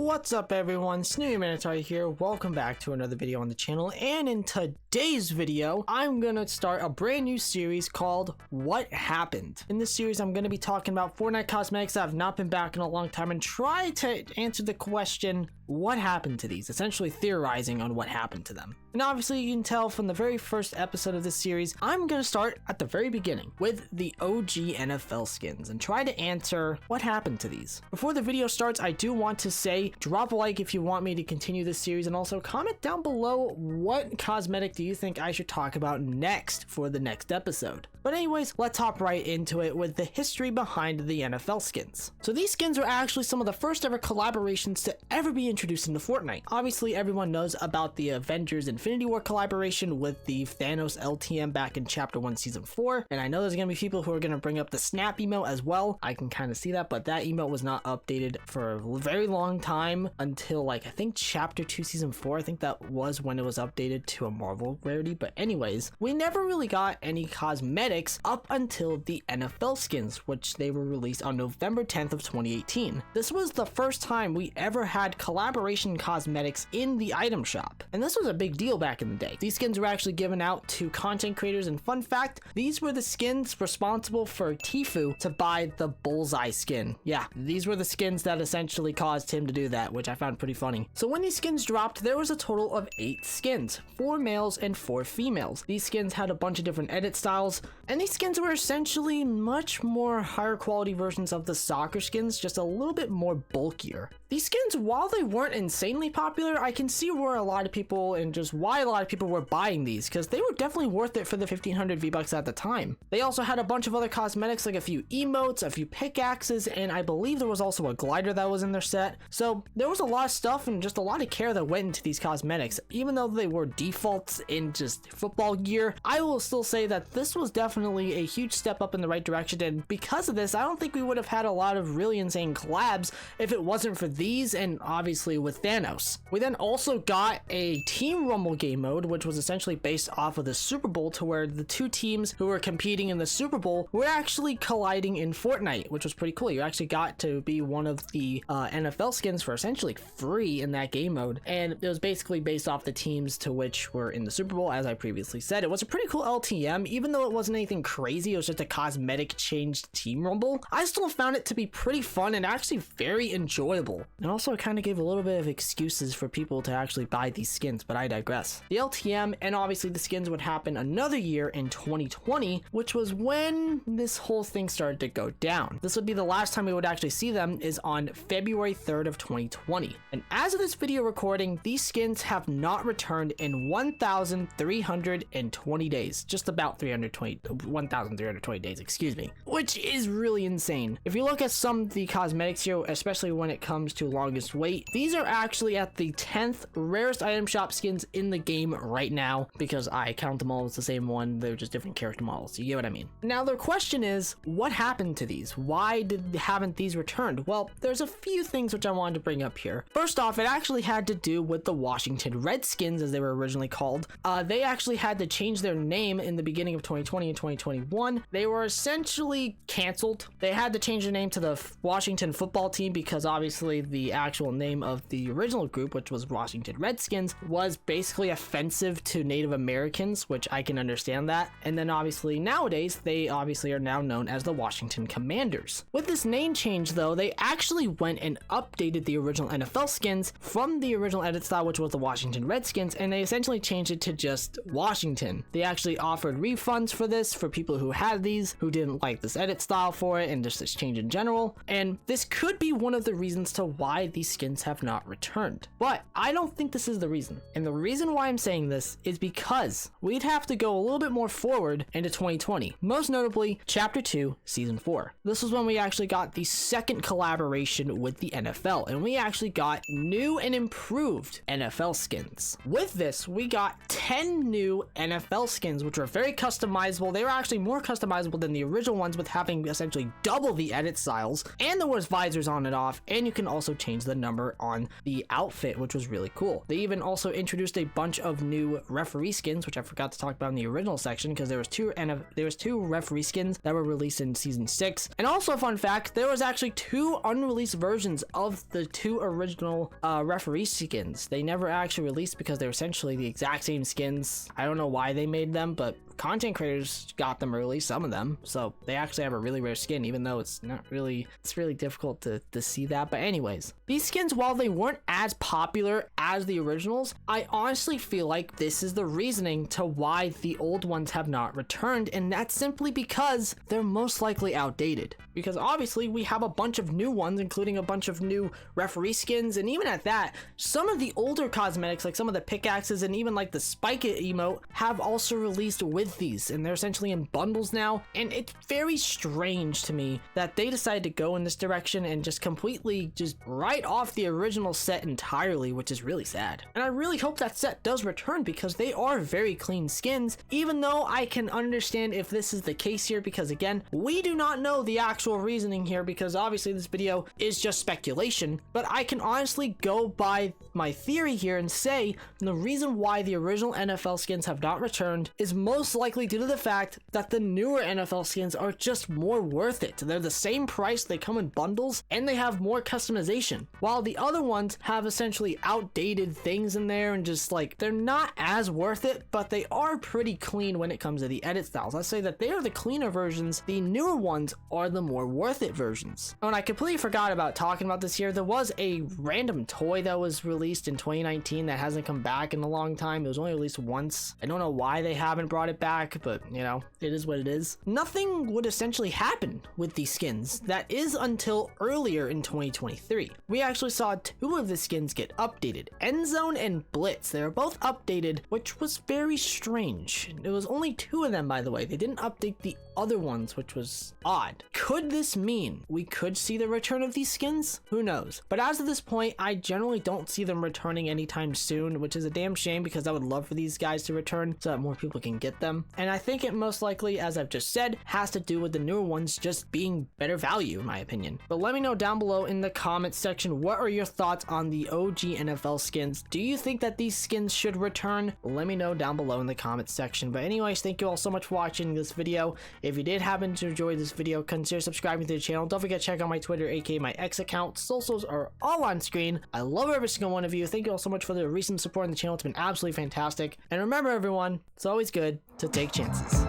What's up everyone, Snooty Minotaur here. Welcome back to another video on the channel, and in today's video I'm gonna start a brand new series called What Happened. In this series I'm gonna be talking about Fortnite cosmetics that have not been back in a long time and try to answer the question, what happened to these? Essentially theorizing on what happened to them. And obviously you can tell from the very first episode of this series, I'm gonna start at the very beginning with the OG NFL skins and try to answer what happened to these. Before the video starts, I do want to say, drop a like if you want me to continue this series, and also comment down below what cosmetic do you think I should talk about next for the next episode. But anyways, let's hop right into it with the history behind the NFL skins. So these skins were actually some of the first ever collaborations to ever be introduced into Fortnite. Obviously everyone knows about the Avengers Infinity War collaboration with the Thanos LTM back in Chapter 1 Season 4, and I know there's gonna be people who are gonna bring up the Snap emote as well. I can kind of see that, but that emote was not updated for a very long time until like I think Chapter 2 Season 4. I think that was when it was updated to a Marvel rarity. But anyways, we never really got any cosmetics up until the NFL skins, which they were released on November 10th of 2018. This was the first time we ever had collaboration cosmetics in the item shop, and this was a big deal back in the day. These skins were actually given out to content creators, and fun fact, these were the skins responsible for Tifu to buy the Bullseye skin. Yeah, these were the skins that essentially caused him to do that, which I found pretty funny. So when these skins dropped, there was a total of 8 skins, 4 males and 4 females. These skins had a bunch of different edit styles, and these skins were essentially much more higher quality versions of the soccer skins, just a little bit more bulkier. These skins, while they weren't insanely popular, I can see where a lot of people and just why a lot of people were buying these, because they were definitely worth it for the 1500 V-Bucks at the time. They also had a bunch of other cosmetics like a few emotes, a few pickaxes, and I believe there was also a glider that was in their set. So there was a lot of stuff and just a lot of care that went into these cosmetics. Even though they were defaults in just football gear, I will still say that this was definitely a huge step up in the right direction, and because of this, I don't think we would have had a lot of really insane collabs if it wasn't for these, and obviously with Thanos. We then also got a Team Rumble game mode, which was essentially based off of the Super Bowl, to where the two teams who were competing in the Super Bowl were actually colliding in Fortnite, which was pretty cool. You actually got to be one of the NFL skins for essentially free in that game mode, and it was basically based off the teams to which were in the Super Bowl. As I previously said, it was a pretty cool LTM, even though it wasn't anything crazy. It was just a cosmetic changed Team Rumble. I still found it to be pretty fun and actually very enjoyable. And also it kind of gave a little bit of excuses for people to actually buy these skins, but I digress. The LTM and obviously the skins would happen another year in 2020, which was when this whole thing started to go down. This would be the last time we would actually see them, is on February 3rd of 2020. And as of this video recording, these skins have not returned in 1,320 days. Just about 1,320 days, excuse me, which is really insane. If you look at some of the cosmetics here, especially when it comes to longest wait, these are actually at the 10th rarest item shop skins in the game right now, because I count them all as the same one. They're just different character models. You get what I mean? Now the question is, what happened to these? Why haven't these returned? Well, there's a few things which I wanted to bring up here. First off, it actually had to do with the Washington Redskins, as they were originally called. They actually had to change their name in the beginning of 2020 and 2021. They were essentially canceled. They had to change their name to the Washington Football Team, because obviously the actual name of the original group, which was Washington Redskins, was basically offensive to Native Americans, which I can understand that. And then obviously nowadays, they obviously are now known as the Washington Commanders. With this name change though, they actually went and updated the original NFL skins from the original edit style, which was the Washington Redskins, and they essentially changed it to just Washington. They actually offered refunds for this for people who had these, who didn't like this edit style for it and just this change in general. And this could be one of the reasons to why these skins have not returned. But I don't think this is the reason. And the reason why I'm saying this is because we'd have to go a little bit more forward into 2020, most notably Chapter 2 Season 4. This was when we actually got the second collaboration with the NFL, and we actually got new and improved NFL skins. With this, we got 10 new NFL skins, which were very customizable. They were actually more customizable than the original ones, with having essentially double the edit styles, and there was visors on and off, and you can also also changed the number on the outfit, which was really cool. They even also introduced a bunch of new referee skins, which I forgot to talk about in the original section, because there was two referee skins that were released in season 6. And also, fun fact, there was actually 2 unreleased versions of the 2 original referee skins. They never actually released because they're essentially the exact same skins. I don't know why they made them, but content creators got them early, some of them, so they actually have a really rare skin, even though it's really difficult to see that. But anyways, these skins, while they weren't as popular as the originals, I honestly feel like this is the reasoning to why the old ones have not returned, and that's simply because they're most likely outdated. Because obviously we have a bunch of new ones, including a bunch of new referee skins, and even at that, some of the older cosmetics, like some of the pickaxes and even like the spike it emote, have also released with these, and they're essentially in bundles now. And it's very strange to me that they decided to go in this direction and just completely just write off the original set entirely, which is really sad. And I really hope that set does return, because they are very clean skins, even though I can understand if this is the case here, because again, we do not know the actual reasoning here, because obviously this video is just speculation. But I can honestly go by my theory here and say the reason why the original NFL skins have not returned is most likely due to the fact that the newer NFL skins are just more worth it. They're the same price, they come in bundles, and they have more customization, while the other ones have essentially outdated things in there and just like, they're not as worth it, but they are pretty clean when it comes to the edit styles. I say that they are the cleaner versions, the newer ones are the more worth it versions. Oh, and I completely forgot about talking about this here. There was a random toy that was released in 2019 that hasn't come back in a long time. It was only released once. I don't know why they haven't brought it back, but you know, it is what it is. Nothing would essentially happen with these skins. That is until earlier in 2023. We actually saw 2 of the skins get updated, End Zone and Blitz. They were both updated, which was very strange. It was only 2 of them, by the way. They didn't update the other ones, which was odd. Could this mean we could see the return of these skins? Who knows? But as of this point, I generally don't see them returning anytime soon, which is a damn shame, because I would love for these guys to return so that more people can get them. And I think it most likely, as I've just said, has to do with the newer ones just being better value, in my opinion. But let me know down below in the comments section, what are your thoughts on the OG NFL skins? Do you think that these skins should return? Let me know down below in the comments section. But anyways, thank you all so much for watching this video. If you did happen to enjoy this video, consider subscribing to the channel. Don't forget to check out my Twitter, aka my X account. Socials are all on screen. I love every single one of you. Thank you all so much for the recent support in the channel. It's been absolutely fantastic. And remember everyone, it's always good to take chances.